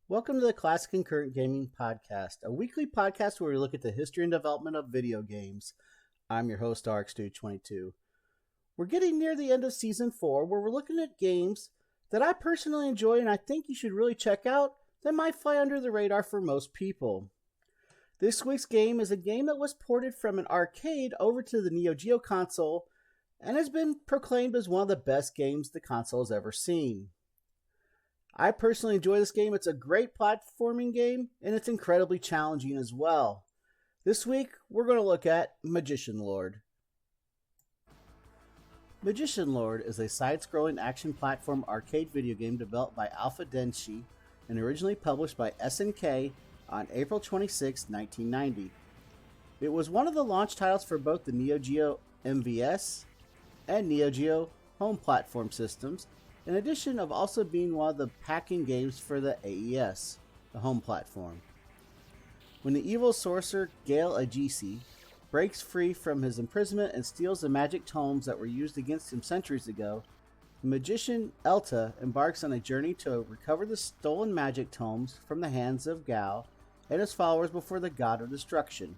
Welcome to the Classic and Current Gaming Podcast, a weekly podcast where we look at the history and development of video games. I'm your host, RxDude22. We're getting near the end of Season 4, where we're looking at games that I personally enjoy and I think you should really check out that might fly under the radar for most people. This week's game is a game that was ported from an arcade over to the Neo Geo console and has been proclaimed as one of the best games the console has ever seen. I personally enjoy this game. It's a great platforming game, and it's incredibly challenging as well. This week, we're going to look at Magician Lord. Magician Lord is a side-scrolling action platform arcade video game developed by Alpha Denshi and originally published by SNK on April 26, 1990. It was one of the launch titles for both the Neo Geo MVS and Neo Geo home platform systems, in addition of also being one of the packing games for the AES, the home platform. When the evil sorcerer Gale Agisi breaks free from his imprisonment and steals the magic tomes that were used against him centuries ago, the magician Elta embarks on a journey to recover the stolen magic tomes from the hands of Gao and his followers before the god of destruction,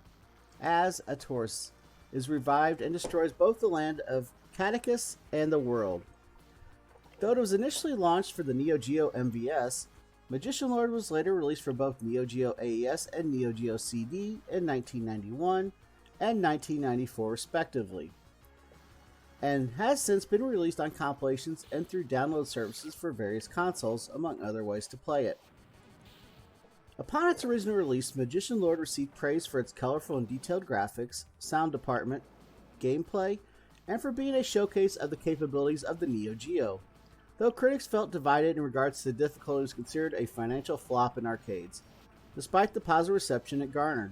as Atorus is revived and destroys both the land of Catechus and the world. Though it was initially launched for the Neo Geo MVS, Magician Lord was later released for both Neo Geo AES and Neo Geo CD in 1991 and 1994 respectively, and has since been released on compilations and through download services for various consoles, among other ways to play it. Upon its original release, Magician Lord received praise for its colorful and detailed graphics, sound department, gameplay, and for being a showcase of the capabilities of the Neo Geo. Though critics felt divided in regards to the difficulty, it was considered a financial flop in arcades, despite the positive reception it garnered.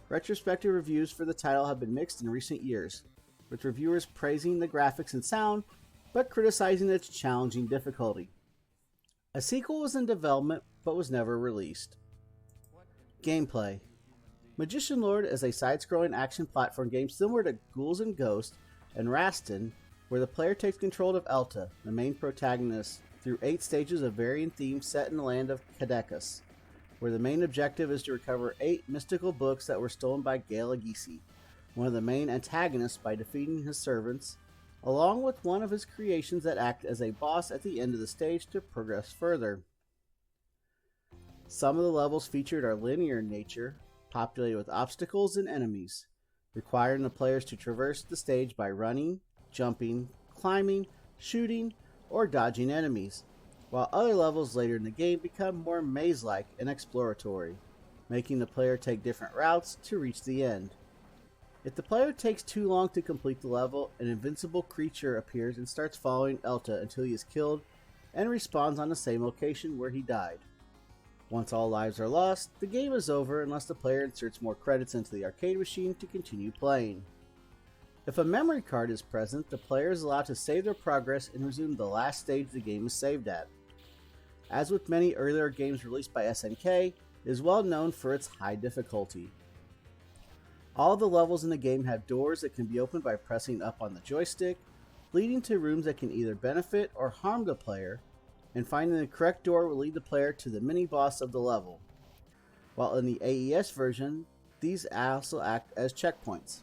Retrospective reviews for the title have been mixed in recent years, with reviewers praising the graphics and sound, but criticizing its challenging difficulty. A sequel was in development, but was never released. Gameplay. Magician Lord is a side-scrolling action platform game similar to Ghouls and Ghosts and Rastin, where the player takes control of Elta, the main protagonist, through 8 stages of varying themes set in the land of Catechus, where the main objective is to recover 8 mystical books that were stolen by Gale Agisi, one of the main antagonists, by defeating his servants, along with one of his creations that act as a boss at the end of the stage to progress further. Some of the levels featured are linear in nature, populated with obstacles and enemies, requiring the players to traverse the stage by running, jumping, climbing, shooting, or dodging enemies, while other levels later in the game become more maze-like and exploratory, making the player take different routes to reach the end. If the player takes too long to complete the level, an invincible creature appears and starts following Elta until he is killed and respawns on the same location where he died. Once all lives are lost, the game is over unless the player inserts more credits into the arcade machine to continue playing. If a memory card is present, the player is allowed to save their progress and resume the last stage the game is saved at. As with many earlier games released by SNK, it is well known for its high difficulty. All the levels in the game have doors that can be opened by pressing up on the joystick, leading to rooms that can either benefit or harm the player, and finding the correct door will lead the player to the mini-boss of the level. While in the AES version, these also act as checkpoints.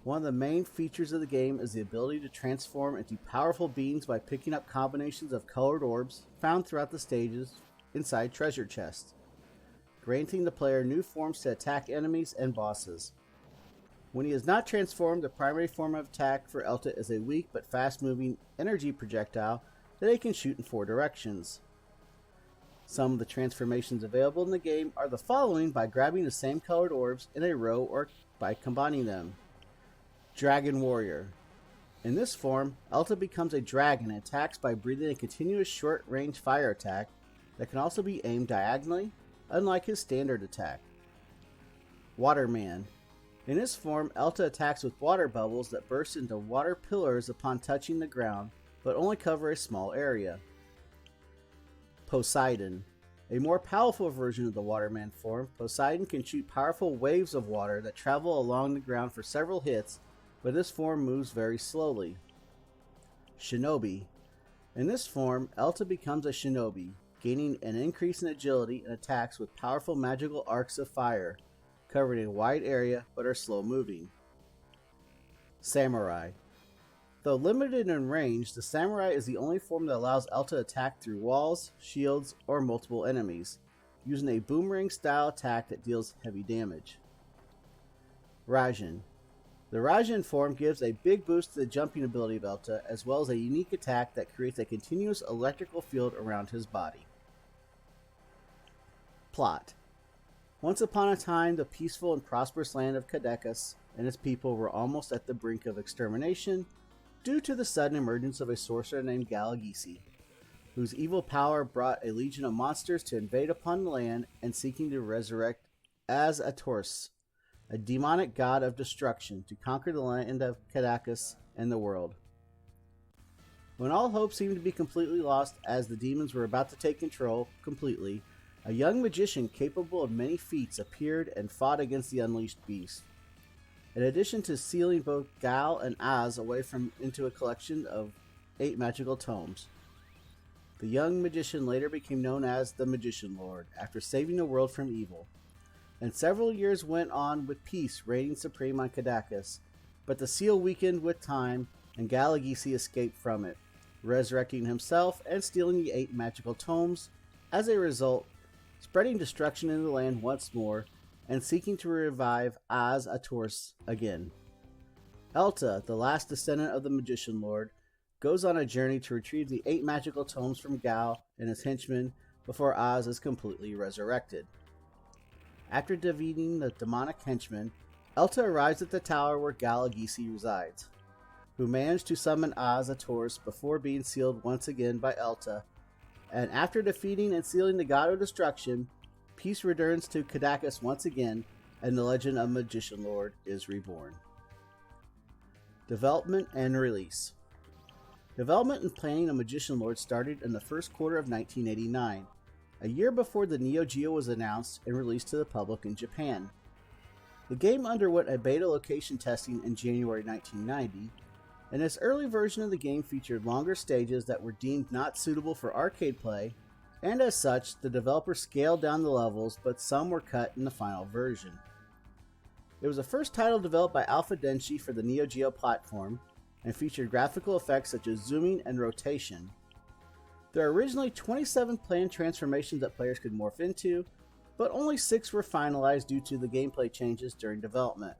One of the main features of the game is the ability to transform into powerful beings by picking up combinations of colored orbs found throughout the stages inside treasure chests, granting the player new forms to attack enemies and bosses. When he is not transformed, the primary form of attack for Elta is a weak but fast-moving energy projectile that he can shoot in 4 directions. Some of the transformations available in the game are the following by grabbing the same colored orbs in a row or by combining them. Dragon Warrior. In this form, Elta becomes a dragon and attacks by breathing a continuous short-range fire attack that can also be aimed diagonally, unlike his standard attack. Waterman. In this form, Elta attacks with water bubbles that burst into water pillars upon touching the ground, but only cover a small area. Poseidon. A more powerful version of the Waterman form, Poseidon can shoot powerful waves of water that travel along the ground for several hits, but this form moves very slowly. Shinobi. In this form, Elta becomes a shinobi, gaining an increase in agility and attacks with powerful magical arcs of fire, covering a wide area but are slow moving. Samurai. Though limited in range, the Samurai is the only form that allows L to attack through walls, shields, or multiple enemies, using a boomerang-style attack that deals heavy damage. Raijin. The Raijin form gives a big boost to the jumping ability of Elta, as well as a unique attack that creates a continuous electrical field around his body. Plot. Once upon a time, the peaceful and prosperous land of Caduceus and its people were almost at the brink of extermination due to the sudden emergence of a sorcerer named Galagisi, whose evil power brought a legion of monsters to invade upon the land and seeking to resurrect Az-Atorus, a demonic god of destruction, to conquer the land of Caduceus and the world. When all hope seemed to be completely lost as the demons were about to take control completely, a young magician capable of many feats appeared and fought against the unleashed beast. In addition to sealing both Gal and Az away into a collection of 8 magical tomes. The young magician later became known as the Magician Lord, after saving the world from evil. And several years went on with peace reigning supreme on Caduceus, but the seal weakened with time, and Galagisi escaped from it, resurrecting himself and stealing the 8 magical tomes, as a result, spreading destruction in the land once more, and seeking to revive Az-Atorus again. Elta, the last descendant of the Magician Lord, goes on a journey to retrieve the 8 magical tomes from Gal and his henchmen before Az is completely resurrected. After defeating the demonic henchman, Elta arrives at the tower where Galagisi resides, who managed to summon Az-Atorus before being sealed once again by Elta, and after defeating and sealing the god of destruction, peace returns to Caduceus once again, and the legend of Magician Lord is reborn. Development and release. Development and planning of Magician Lord started in the first quarter of 1989, a year before the Neo Geo was announced and released to the public in Japan. The game underwent a beta location testing in January 1990, and this early version of the game featured longer stages that were deemed not suitable for arcade play, and as such, the developer scaled down the levels, but some were cut in the final version. It was the first title developed by Alpha Denshi for the Neo Geo platform, and featured graphical effects such as zooming and rotation. There are originally 27 planned transformations that players could morph into, but only 6 were finalized due to the gameplay changes during development.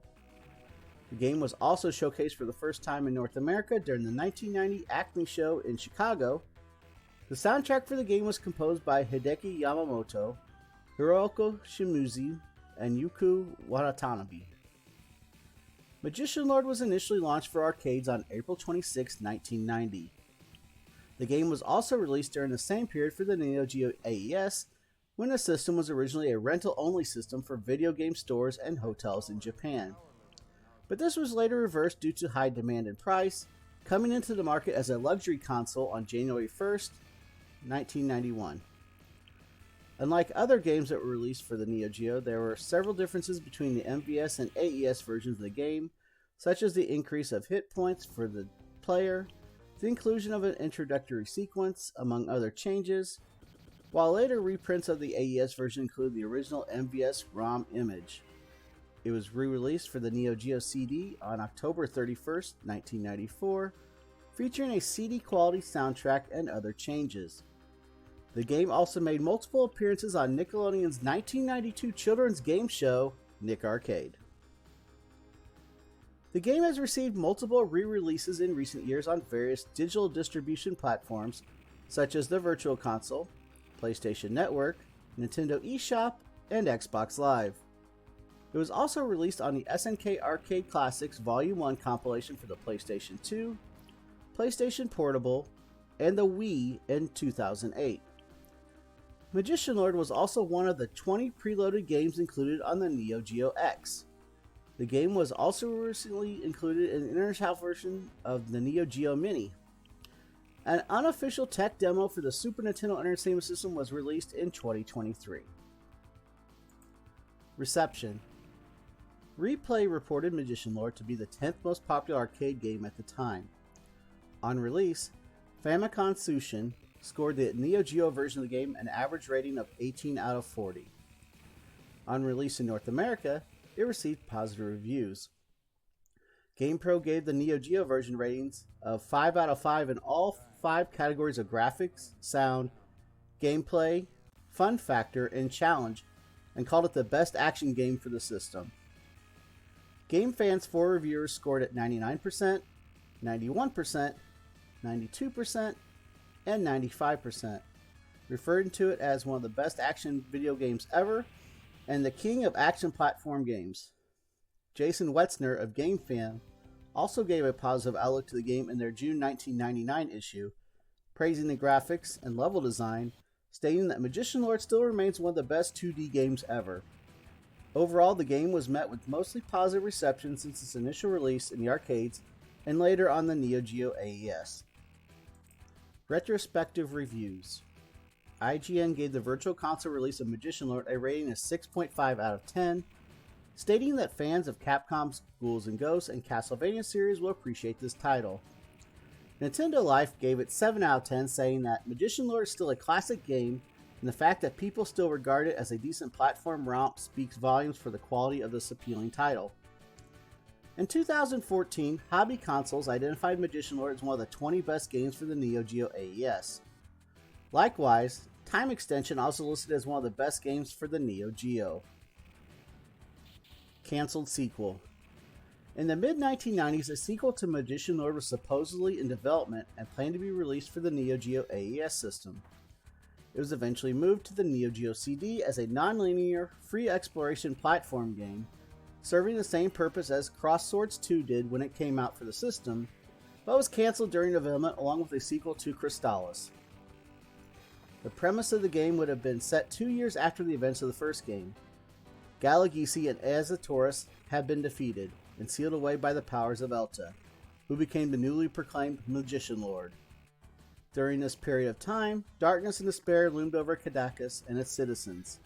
The game was also showcased for the first time in North America during the 1990 Acme show in Chicago. The soundtrack for the game was composed by Hideki Yamamoto, Hiroyuki Shimizu, and Yuko Watanabe. Magician Lord was initially launched for arcades on April 26, 1990. The game was also released during the same period for the Neo Geo AES, when the system was originally a rental-only system for video game stores and hotels in Japan. But this was later reversed due to high demand and price, coming into the market as a luxury console on January 1st, 1991. Unlike other games that were released for the Neo Geo, there were several differences between the MVS and AES versions of the game, such as the increase of hit points for the player, the inclusion of an introductory sequence, among other changes, while later reprints of the AES version include the original MVS ROM image. It was re-released for the Neo Geo CD on October 31st, 1994, featuring a CD-quality soundtrack and other changes. The game also made multiple appearances on Nickelodeon's 1992 children's game show, Nick Arcade. The game has received multiple re-releases in recent years on various digital distribution platforms, such as the Virtual Console, PlayStation Network, Nintendo eShop, and Xbox Live. It was also released on the SNK Arcade Classics Volume 1 compilation for the PlayStation 2, PlayStation Portable, and the Wii in 2008. Magician Lord was also one of the 20 preloaded games included on the Neo Geo X. The game was also recently included in the international version of the Neo Geo Mini. An unofficial tech demo for the Super Nintendo Entertainment System was released in 2023. Reception. Replay reported Magician Lord to be the 10th most popular arcade game at the time. On release, Famicom Tsushin, scored the Neo Geo version of the game an average rating of 18 out of 40. On release in North America, it received positive reviews. GamePro gave the Neo Geo version ratings of 5 out of 5 in all 5 categories of graphics, sound, gameplay, fun factor, and challenge, and called it the best action game for the system. GameFans 4 reviewers scored it 99%, 91%, 92%, and 95%, referring to it as one of the best action video games ever and the king of action platform games. Jason Wetzner of GameFan also gave a positive outlook to the game in their June 1999 issue, praising the graphics and level design, stating that Magician Lord still remains one of the best 2D games ever. Overall, the game was met with mostly positive reception since its initial release in the arcades and later on the Neo Geo AES. Retrospective reviews. IGN gave the Virtual Console release of Magician Lord a rating of 6.5 out of 10, stating that fans of Capcom's Ghouls and Ghosts and Castlevania series will appreciate this title. Nintendo Life gave it 7 out of 10, saying that Magician Lord is still a classic game, and the fact that people still regard it as a decent platform romp speaks volumes for the quality of this appealing title. In 2014, Hobby Consoles identified Magician Lord as one of the 20 best games for the Neo Geo AES. Likewise, Time Extension also listed as one of the best games for the Neo Geo. Cancelled sequel. In the mid-1990s, a sequel to Magician Lord was supposedly in development and planned to be released for the Neo Geo AES system. It was eventually moved to the Neo Geo CD as a non-linear, free exploration platform game, serving the same purpose as Cross Swords 2 did when it came out for the system, but was cancelled during development along with a sequel to Crystallis. The premise of the game would have been set 2 years after the events of the first game. Galagisi and Azatoris had been defeated and sealed away by the powers of Elta, who became the newly proclaimed Magician Lord. During this period of time, darkness and despair loomed over Kadakas and its citizens.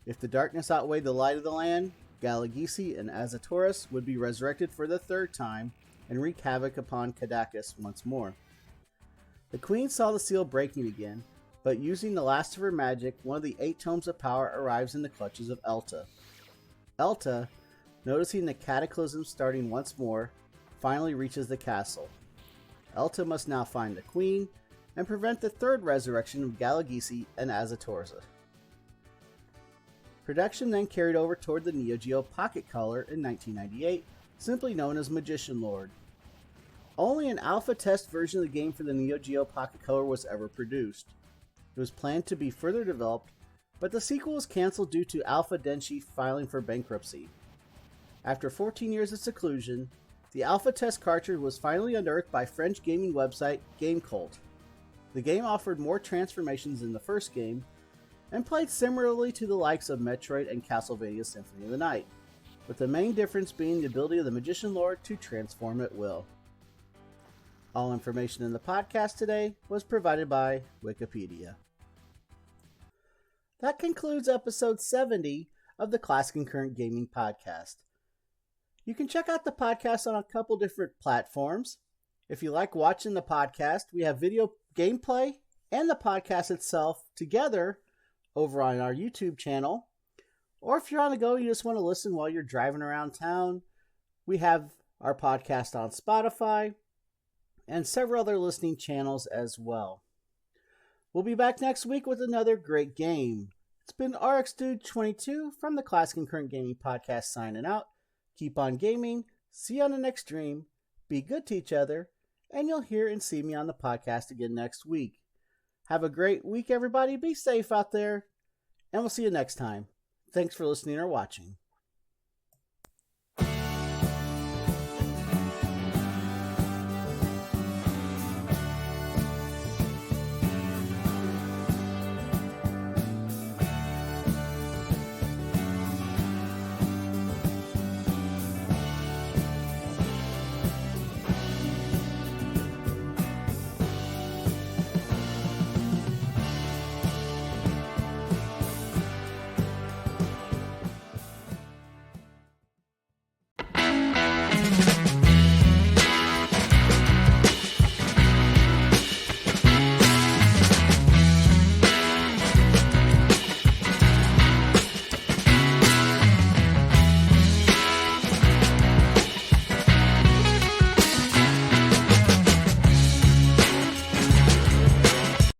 If the darkness outweighed the light of the land, Galagisi and Azatoris would be resurrected for the third time and wreak havoc upon Kadakas once more. The Queen saw the seal breaking again, but using the last of her magic, one of the 8 tomes of power arrives in the clutches of Elta. Elta, noticing the cataclysm starting once more, finally reaches the castle. Elta must now find the Queen and prevent the third resurrection of Galagisi and Azatorza. Production then carried over toward the Neo Geo Pocket Color in 1998, simply known as Magician Lord. Only an alpha test version of the game for the Neo Geo Pocket Color was ever produced. It was planned to be further developed, but the sequel was cancelled due to Alpha Denshi filing for bankruptcy. After 14 years of seclusion, the alpha test cartridge was finally unearthed by French gaming website GameCult. The game offered more transformations than the first game, and played similarly to the likes of Metroid and Castlevania Symphony of the Night, with the main difference being the ability of the Magician Lord to transform at will. All information in the podcast today was provided by Wikipedia. That concludes episode 70 of the Classic and Current Gaming Podcast. You can check out the podcast on a couple different platforms. If you like watching the podcast, we have video gameplay and the podcast itself together over on our YouTube channel. Or if you're on the go, you just want to listen while you're driving around town, we have our podcast on Spotify and several other listening channels as well. We'll be back next week with another great game. It's been RxDude22 from the Classic and Current Gaming Podcast signing out. Keep on gaming, see you on the next stream, be good to each other, and you'll hear and see me on the podcast again next week. Have a great week, everybody. Be safe out there, and we'll see you next time. Thanks for listening or watching.